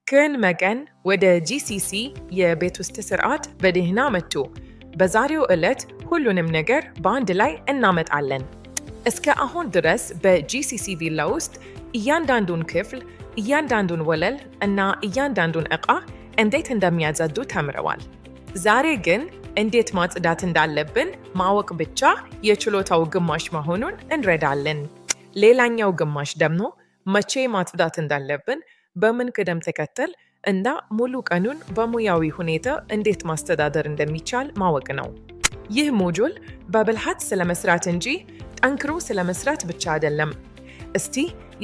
كن مكان ودا GCC የቤት ውስጥ ስርዓት በደህና መጡ። በዛሬው ዕለት ሁሉንም ነገር በአንድ ላይ እናመጣለን። እስከ አሁን ድረስ በGCC ቪላ ውስጥ እያንዳንዱን ክፍል፣ እያንዳንዱን ወለል እና እያንዳንዱን ዕቃ እንዴት እንደሚያጸዱ ተምረዋል። ዛሬ ግን እንዴት ማጽዳት እንዳለብን ማወቅ ብቻ የችሎታው ግማሽ መሆኑን እንረዳለን። ሌላኛው ግማሽ ደግሞ መቼ ማጽዳት እንዳለብን፣ በምን ቅደም ተከተል እና ሙሉ ቀኑን በሙያዊ ሁኔታ እንዴት ማስተዳደር እንደሚቻል ማወቅ ነው። ይህ ሞጁል በብልሃት ስለመስራት እንጂ ጠንክሮ ስለመስራት ብቻ አይደለም። እስቲ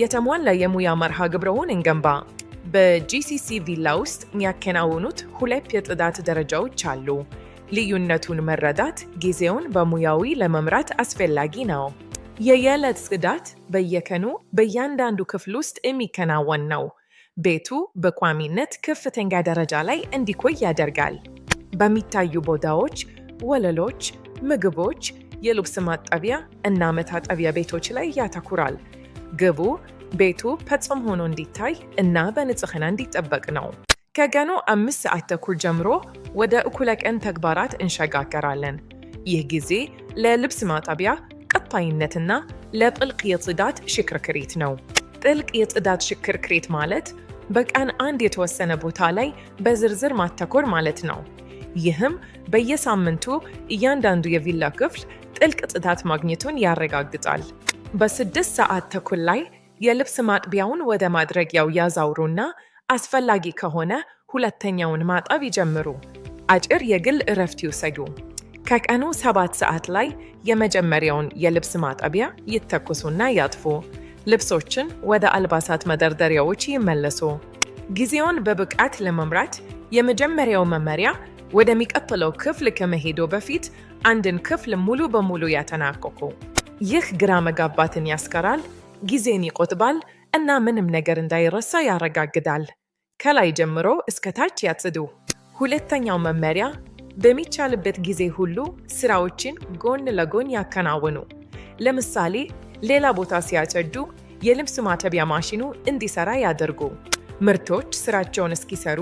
የተሟላ የሙያ መርሃ ግብረውን እንገንባ። በGCC ቪላ ውስጥ የሚያከናውኑት ሁለት የጽዳት ደረጃዎች አሉ። ልዩነቱን መረዳት ጊዜውን በሙያዊ ለመምራት አስፈላጊ ነው። የየዕለት ጽዳት በየቀኑ በእያንዳንዱ ክፍል ውስጥ የሚከናወን ነው። ቤቱ በቋሚነት ከፍተኛ ደረጃ ላይ እንዲቆይ ያደርጋል። በሚታዩ ቦታዎች፣ ወለሎች፣ ምግቦች፣ የልብስ ማጠቢያ እና መታጠቢያ ቤቶች ላይ ያተኩራል። ግቡ ቤቱ ፍጹም ሆኖ እንዲታይ እና በንጽህና እንዲጠበቅ ነው። ከቀኑ 5 ሰዓት ተኩል ጀምሮ ወደ እኩለ ቀን ተግባራት እንሸጋገራለን። ይህ ጊዜ ለልብስ ማጠቢያ፣ ቀጣይነትና ለጥልቅ የጽዳት ሽክርክሪት ነው። ጥልቅ የጽዳት ሽክርክሪት ማለት በቀን አንድ የተወሰነ ቦታ ላይ በዝርዝር ማተኮር ማለት ነው። ይህም በየሳምንቱ እያንዳንዱ የቪላ ክፍል ጥልቅ ጽዳት ማግኘቱን ያረጋግጣል። በ6 ሰዓት ተኩል ላይ የልብስ ማጥቢያውን ወደ ማድረጊያው ያዛውሩና አስፈላጊ ከሆነ ሁለተኛውን ማጠብ ይጀምሩ። አጭር የግል እረፍት ይውሰዱ። ከቀኑ 7 ሰዓት ላይ የመጀመሪያውን የልብስ ማጠቢያ ይተኩሱና ያጥፉ። ልብሶችን ወደ አልባሳት መደርደሪያዎች ይመለሱ። ጊዜውን በብቃት ለመምራት የመጀመሪያው መመሪያ ወደሚቀጥለው ክፍል ከመሄዶ በፊት አንድን ክፍል ሙሉ በሙሉ ያጠናቅቁ። ይህ ግራ መጋባትን ያስቀራል፣ ጊዜን ይቆጥባል እና ምንም ነገር እንዳይረሳ ያረጋግጣል። ከላይ ጀምሮ እስከ ታች ያጽዱ። ሁለተኛው መመሪያ በሚቻልበት ጊዜ ሁሉ ስራዎችን ጎን ለጎን ያከናውኑ። ለምሳሌ ሌላ ቦታ ሲያጸዱ የልብስ ማጠቢያ ማሽኑ እንዲሰራ ያደርጉ። ምርቶች ስራቸውን እስኪሰሩ፣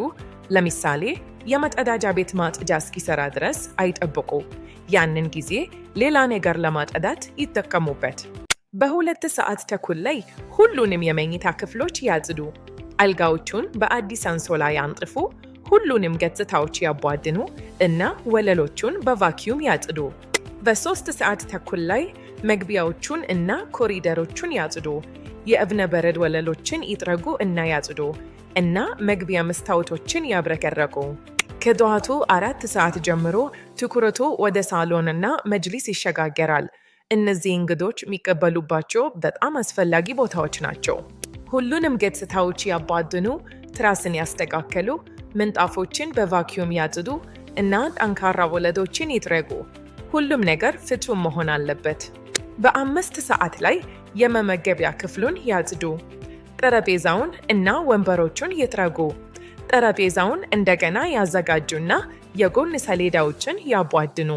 ለምሳሌ የመጸዳጃ ቤት ማጽጃ እስኪሰራ ድረስ አይጠብቁ። ያንን ጊዜ ሌላ ነገር ለማጽዳት ይጠቀሙበት። በ2 ሰዓት ተኩል ላይ ሁሉንም የመኝታ ክፍሎች ያጽዱ። አልጋዎቹን በአዲስ አንሶላ ያንጥፉ። ሁሉንም ገጽታዎች ያቧድኑ እና ወለሎቹን በቫኪዩም ያጽዱ። በ3 ሰዓት ተኩል ላይ መግቢያዎቹን እና ኮሪደሮቹን ያጽዱ። የእብነ በረድ ወለሎችን ይጥረጉ እና ያጽዱ እና መግቢያ መስታወቶችን ያብረቀረቁ። ከጠዋቱ 4 ሰዓት ጀምሮ ትኩረቱ ወደ ሳሎንና መጅሊስ ይሸጋገራል። እነዚህ እንግዶች የሚቀበሉባቸው በጣም አስፈላጊ ቦታዎች ናቸው። ሁሉንም ገጽታዎች ያቧድኑ፣ ትራስን ያስተካከሉ፣ ምንጣፎችን በቫኪዩም ያጽዱ እና ጠንካራ ወለሎችን ይጥረጉ። ሁሉም ነገር ፍጹም መሆን አለበት። በ5 ሰዓት ላይ የመመገቢያ ክፍሉን ያጽዱ። ጠረጴዛውን እና ወንበሮቹን ይጥረጉ። ጠረጴዛውን እንደገና ያዘጋጁና የጎን ሰሌዳዎችን ያቧድኑ።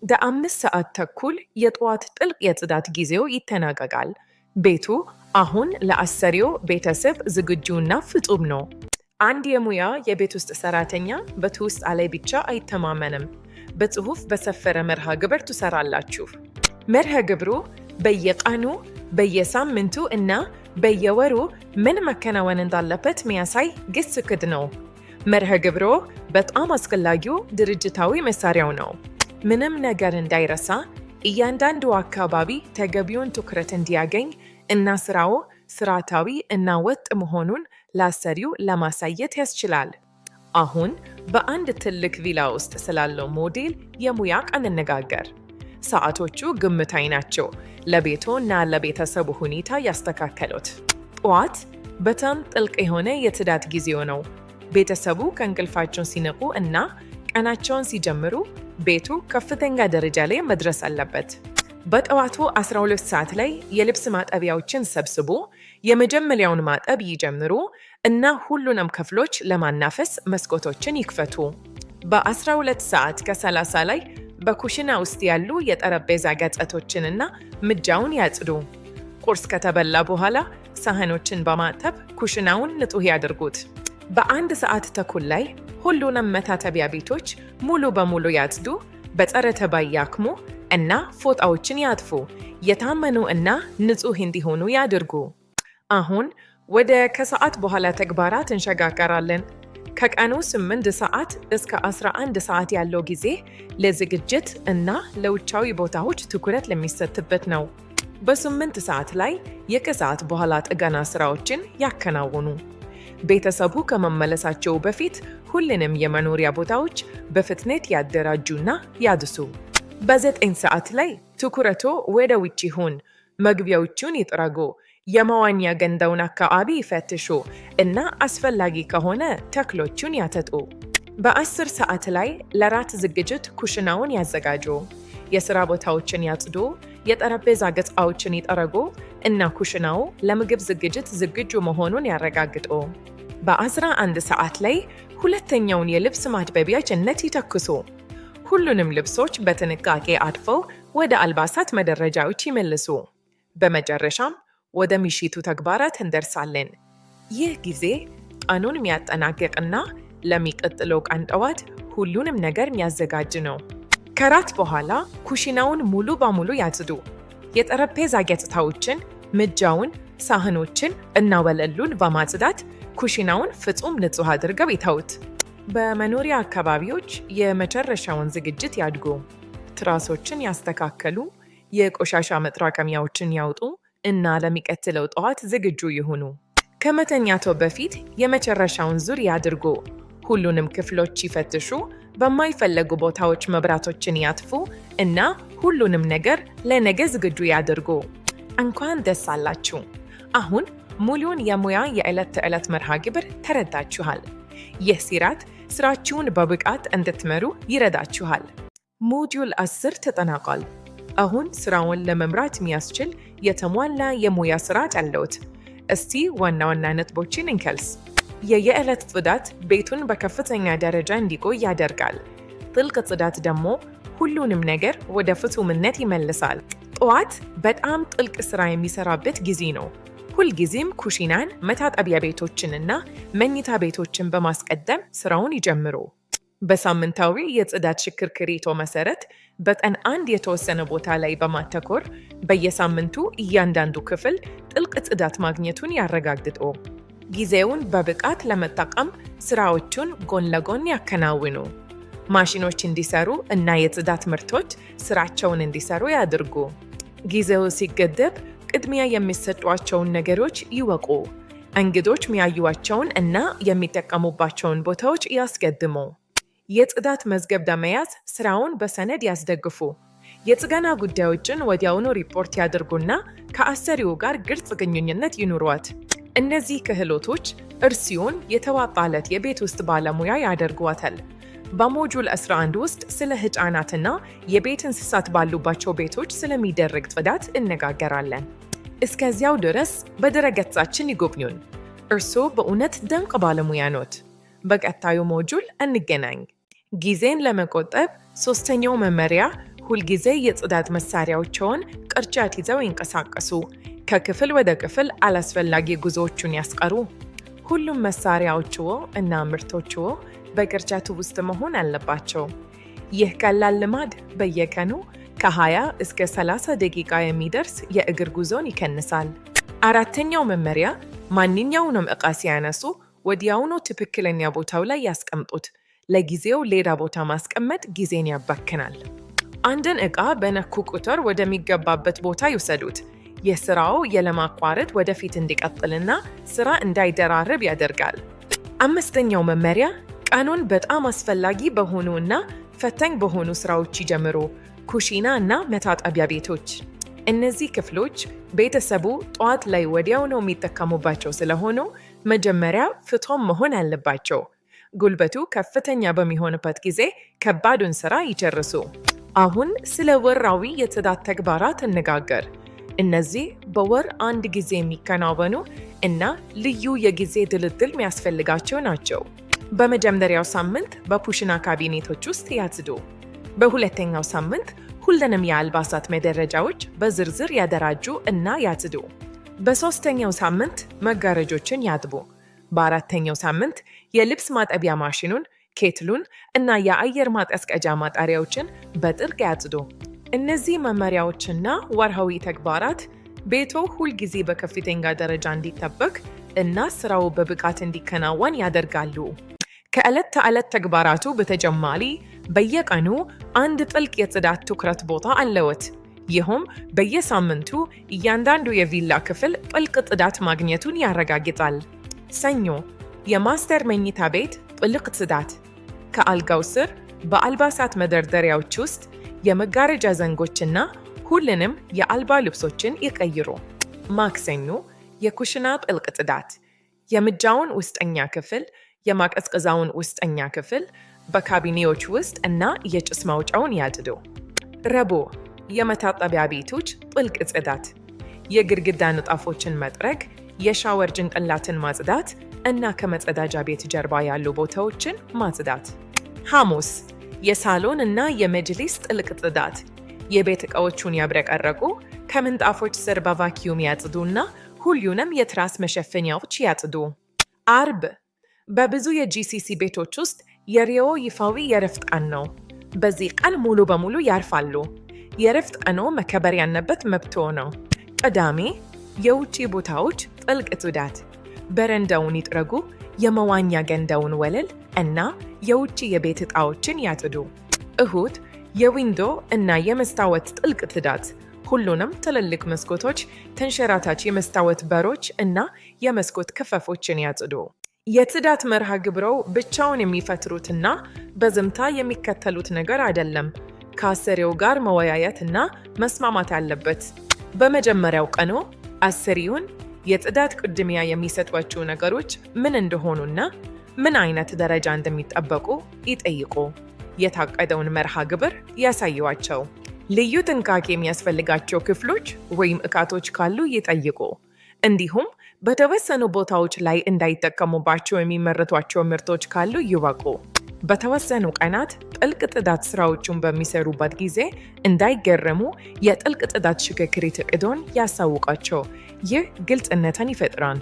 በ5 ሰዓት ተኩል የጠዋት ጥልቅ የጽዳት ጊዜው ይጠናቀቃል። ቤቱ አሁን ለአሰሪው ቤተሰብ ዝግጁና ፍጹም ነው። አንድ የሙያ የቤት ውስጥ ሰራተኛ በትውስታ ላይ ብቻ አይተማመንም። በጽሁፍ በሰፈረ መርሃ ግብር ትሰራላችሁ። መርሃ ግብሩ በየቀኑ፣ በየሳምንቱ እና በየወሩ ምን መከናወን እንዳለበት የሚያሳይ ግልጽ ዕቅድ ነው። መርሃ ግብሩ በጣም አስፈላጊው ድርጅታዊ መሳሪያው ነው። ምንም ነገር እንዳይረሳ፣ እያንዳንዱ አካባቢ ተገቢውን ትኩረት እንዲያገኝ እና ስራው ስርዓታዊ እና ወጥ መሆኑን ለአሰሪው ለማሳየት ያስችላል። አሁን በአንድ ትልቅ ቪላ ውስጥ ስላለው ሞዴል የሙያ ቀን እንነጋገር። ሰዓቶቹ ግምታዊ ናቸው። ለቤቶ እና ለቤተሰቡ ሁኔታ ያስተካከሉት። ጠዋት በጣም ጥልቅ የሆነ የጽዳት ጊዜው ነው። ቤተሰቡ ከእንቅልፋቸው ሲነቁ እና ቀናቸውን ሲጀምሩ ቤቱ ከፍተኛ ደረጃ ላይ መድረስ አለበት። በጠዋቱ 12 ሰዓት ላይ የልብስ ማጠቢያዎችን ሰብስቡ፣ የመጀመሪያውን ማጠብ ይጀምሩ እና ሁሉንም ክፍሎች ለማናፈስ መስኮቶችን ይክፈቱ። በ12 ሰዓት ከ30 ላይ በኩሽና ውስጥ ያሉ የጠረጴዛ ገጽታዎችንና ምድጃውን ያጽዱ። ቁርስ ከተበላ በኋላ ሳህኖችን በማጠብ ኩሽናውን ንጹህ ያድርጉት። በአንድ ሰዓት ተኩል ላይ ሁሉንም መታጠቢያ ቤቶች ሙሉ በሙሉ ያጽዱ፣ በጸረ ተባይ ያክሙ እና ፎጣዎችን ያጥፉ። የታመኑ እና ንጹህ እንዲሆኑ ያድርጉ። አሁን ወደ ከሰዓት በኋላ ተግባራት እንሸጋገራለን። ከቀኑ 8 ሰዓት እስከ 11 ሰዓት ያለው ጊዜ ለዝግጅት እና ለውጫዊ ቦታዎች ትኩረት ለሚሰጥበት ነው። በ8 ሰዓት ላይ የከሰዓት በኋላ ጥገና ስራዎችን ያከናውኑ። ቤተሰቡ ከመመለሳቸው በፊት ሁሉንም የመኖሪያ ቦታዎች በፍጥነት ያደራጁና ያድሱ። በ9 ሰዓት ላይ ትኩረቶ ወደ ውጭ ይሁን። መግቢያዎቹን ይጥረጉ፣ የመዋኛ ገንዳውን አካባቢ ይፈትሹ እና አስፈላጊ ከሆነ ተክሎቹን ያጠጡ። በ10 ሰዓት ላይ ለራት ዝግጅት ኩሽናውን ያዘጋጁ። የሥራ ቦታዎችን ያጽዱ፣ የጠረጴዛ ገጽታዎችን ይጠረጉ እና ኩሽናው ለምግብ ዝግጅት ዝግጁ መሆኑን ያረጋግጡ። በ11 ሰዓት ላይ ሁለተኛውን የልብስ ማጥበቢያ ጀነት ይተኩሱ። ሁሉንም ልብሶች በጥንቃቄ አጥፈው ወደ አልባሳት መደረጃዎች ይመልሱ። በመጨረሻም ወደ ምሽቱ ተግባራት እንደርሳለን። ይህ ጊዜ ቀኑን የሚያጠናቅቅና ለሚቀጥለው ቀን ጠዋት ሁሉንም ነገር የሚያዘጋጅ ነው። ከራት በኋላ ኩሽናውን ሙሉ በሙሉ ያጽዱ። የጠረጴዛ ገጽታዎችን፣ ምድጃውን፣ ሳህኖችን እና ወለሉን በማጽዳት ኩሽናውን ፍጹም ንጹህ አድርገው ይተውት። በመኖሪያ አካባቢዎች የመጨረሻውን ዝግጅት ያድርጉ። ትራሶችን ያስተካከሉ፣ የቆሻሻ መጠራቀሚያዎችን ያውጡ እና ለሚቀጥለው ጠዋት ዝግጁ ይሁኑ። ከመተኛቶ በፊት የመጨረሻውን ዙር ያድርጉ። ሁሉንም ክፍሎች ይፈትሹ፣ በማይፈለጉ ቦታዎች መብራቶችን ያጥፉ እና ሁሉንም ነገር ለነገ ዝግጁ ያድርጉ። እንኳን ደስ አላችሁ! አሁን ሙሉውን የሙያ የዕለት ተዕለት መርሃ ግብር ተረዳችኋል። ይህ ሲራት ስራችሁን በብቃት እንድትመሩ ይረዳችኋል። ሞጁል 10 ተጠናቋል። አሁን ስራውን ለመምራት የሚያስችል የተሟላ የሙያ ስርዓት አለዎት። እስቲ ዋና ዋና ነጥቦችን እንከልስ። የየዕለት ጽዳት ቤቱን በከፍተኛ ደረጃ እንዲቆይ ያደርጋል። ጥልቅ ጽዳት ደግሞ ሁሉንም ነገር ወደ ፍጹምነት ይመልሳል። ጠዋት በጣም ጥልቅ ስራ የሚሰራበት ጊዜ ነው። ሁልጊዜም ኩሽናን፣ መታጠቢያ ቤቶችንና መኝታ ቤቶችን በማስቀደም ስራውን ይጀምሩ። በሳምንታዊ የጽዳት ሽክርክሪቶ መሰረት በቀን አንድ የተወሰነ ቦታ ላይ በማተኮር በየሳምንቱ እያንዳንዱ ክፍል ጥልቅ ጽዳት ማግኘቱን ያረጋግጡ። ጊዜውን በብቃት ለመጠቀም ስራዎቹን ጎን ለጎን ያከናውኑ። ማሽኖች እንዲሰሩ እና የጽዳት ምርቶች ስራቸውን እንዲሰሩ ያድርጉ። ጊዜው ሲገደብ ቅድሚያ የሚሰጧቸውን ነገሮች ይወቁ። እንግዶች የሚያዩዋቸውን እና የሚጠቀሙባቸውን ቦታዎች ያስቀድሙ። የጽዳት መዝገብ በመያዝ ስራውን በሰነድ ያስደግፉ። የጥገና ጉዳዮችን ወዲያውኑ ሪፖርት ያድርጉና ከአሰሪው ጋር ግልጽ ግንኙነት ይኑሯት። እነዚህ ክህሎቶች እርስዎን የተዋጣለት የቤት ውስጥ ባለሙያ ያደርጓታል። በሞጁል 11 ውስጥ ስለ ሕፃናትና የቤት እንስሳት ባሉባቸው ቤቶች ስለሚደረግ ጽዳት እነጋገራለን። እስከዚያው ድረስ በድረ-ገጻችን ይጎብኙን። እርስዎ በእውነት ድንቅ ባለሙያ ኖት። በቀጣዩ ሞጁል እንገናኝ። ጊዜን ለመቆጠብ ሦስተኛው መመሪያ፣ ሁልጊዜ የጽዳት መሳሪያዎችዎን ቅርጫት ይዘው ይንቀሳቀሱ። ከክፍል ወደ ክፍል አላስፈላጊ ጉዞዎቹን ያስቀሩ። ሁሉም መሳሪያዎችዎ እና ምርቶችዎ በቅርጫቱ ውስጥ መሆን አለባቸው። ይህ ቀላል ልማድ በየቀኑ ከ20 እስከ 30 ደቂቃ የሚደርስ የእግር ጉዞን ይቀንሳል። አራተኛው መመሪያ፣ ማንኛውንም ዕቃ ሲያነሱ ወዲያውኑ ትክክለኛ ቦታው ላይ ያስቀምጡት። ለጊዜው ሌላ ቦታ ማስቀመጥ ጊዜን ያባክናል። አንድን ዕቃ በነኩ ቁጥር ወደሚገባበት ቦታ ይውሰዱት። የሥራው ያለማቋረጥ ወደፊት እንዲቀጥልና ሥራ እንዳይደራረብ ያደርጋል። አምስተኛው መመሪያ፣ ቀኑን በጣም አስፈላጊ በሆኑ እና ፈታኝ በሆኑ ሥራዎች ይጀምሩ። ኩሽና እና መታጠቢያ ቤቶች። እነዚህ ክፍሎች ቤተሰቡ ጠዋት ላይ ወዲያውኑ የሚጠቀሙባቸው ስለሆኑ መጀመሪያ ፍቱን መሆን አለባቸው። ጉልበቱ ከፍተኛ በሚሆንበት ጊዜ ከባዱን ሥራ ይጨርሱ። አሁን ስለ ወራዊ የጽዳት ተግባራት እንነጋገር። እነዚህ በወር አንድ ጊዜ የሚከናወኑ እና ልዩ የጊዜ ድልድል የሚያስፈልጋቸው ናቸው። በመጀመሪያው ሳምንት በኩሽና ካቢኔቶች ውስጥ ያጽዱ። በሁለተኛው ሳምንት ሁሉንም የአልባሳት መደረጃዎች በዝርዝር ያደራጁ እና ያጽዱ። በሦስተኛው ሳምንት መጋረጆችን ያጥቡ። በአራተኛው ሳምንት የልብስ ማጠቢያ ማሽኑን፣ ኬትሉን እና የአየር ማቀዝቀዣ ማጣሪያዎችን በጥልቅ ያጽዱ። እነዚህ መመሪያዎችና ወርሃዊ ተግባራት ቤቶ ሁልጊዜ በከፍተኛ ደረጃ እንዲጠበቅ እና ስራው በብቃት እንዲከናወን ያደርጋሉ። ከዕለት ተዕለት ተግባራቱ በተጨማሪ በየቀኑ አንድ ጥልቅ የጽዳት ትኩረት ቦታ አለዎት። ይህም በየሳምንቱ እያንዳንዱ የቪላ ክፍል ጥልቅ ጽዳት ማግኘቱን ያረጋግጣል። ሰኞ፣ የማስተር መኝታ ቤት ጥልቅ ጽዳት። ከአልጋው ስር በአልባሳት መደርደሪያዎች ውስጥ የመጋረጃ ዘንጎችና ሁሉንም የአልባ ልብሶችን ይቀይሩ። ማክሰኞ፣ የኩሽና ጥልቅ ጽዳት። የምድጃውን ውስጠኛ ክፍል፣ የማቀዝቀዣውን ውስጠኛ ክፍል፣ በካቢኔዎች ውስጥ እና የጭስ ማውጫውን ያጽዱ። ረቡዕ፣ የመታጠቢያ ቤቶች ጥልቅ ጽዳት። የግድግዳ ንጣፎችን መጥረግ፣ የሻወር ጭንቅላትን ማጽዳት እና ከመጸዳጃ ቤት ጀርባ ያሉ ቦታዎችን ማጽዳት። ሐሙስ፣ የሳሎን እና የመጅሊስ ጥልቅ ጽዳት። የቤት ዕቃዎቹን ያብረቀረቁ፣ ከምንጣፎች ስር በቫኪዩም ያጽዱና ሁሉንም የትራስ መሸፈኛዎች ያጽዱ። አርብ፣ በብዙ የጂሲሲ ቤቶች ውስጥ የሪዮ ይፋዊ የእረፍት ቀን ነው። በዚህ ቀን ሙሉ በሙሉ ያርፋሉ። የእረፍት ቀኖ መከበር ያለበት መብትዎ ነው። ቅዳሜ፣ የውጭ ቦታዎች ጥልቅ ጽዳት። በረንዳውን ይጥረጉ፣ የመዋኛ ገንዳውን ወለል እና የውጭ የቤት ዕቃዎችን ያጽዱ። እሁድ፣ የዊንዶ እና የመስታወት ጥልቅ ጽዳት። ሁሉንም ትልልቅ መስኮቶች፣ ተንሸራታች የመስታወት በሮች እና የመስኮት ክፈፎችን ያጽዱ። የጽዳት መርሃ ግብረው ብቻውን የሚፈጥሩትና በዝምታ የሚከተሉት ነገር አይደለም። ከአሰሪው ጋር መወያየት እና መስማማት አለበት። በመጀመሪያው ቀኑ አሰሪውን የጽዳት ቅድሚያ የሚሰጧቸው ነገሮች ምን እንደሆኑና ምን አይነት ደረጃ እንደሚጠበቁ ይጠይቁ። የታቀደውን መርሃ ግብር ያሳዩዋቸው። ልዩ ጥንቃቄ የሚያስፈልጋቸው ክፍሎች ወይም ዕቃቶች ካሉ ይጠይቁ። እንዲሁም በተወሰኑ ቦታዎች ላይ እንዳይጠቀሙባቸው የሚመረቷቸው ምርቶች ካሉ ይወቁ። በተወሰኑ ቀናት ጥልቅ ጽዳት ስራዎቹን በሚሰሩበት ጊዜ እንዳይገረሙ የጥልቅ ጽዳት ሽግግር ዕቅዶን ያሳውቃቸው። ይህ ግልጽነትን ይፈጥራል።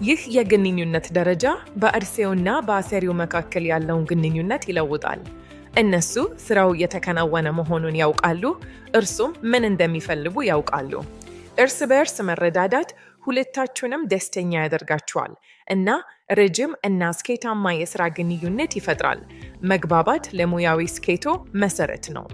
ይህ የግንኙነት ደረጃ በእርስዎና በአሰሪው መካከል ያለውን ግንኙነት ይለውጣል። እነሱ ስራው የተከናወነ መሆኑን ያውቃሉ፣ እርሱም ምን እንደሚፈልጉ ያውቃሉ። እርስ በእርስ መረዳዳት ሁለታችሁንም ደስተኛ ያደርጋችኋል እና ረጅም እና ስኬታማ የሥራ ግንኙነት ይፈጥራል። መግባባት ለሙያዊ ስኬቶ መሰረት ነው።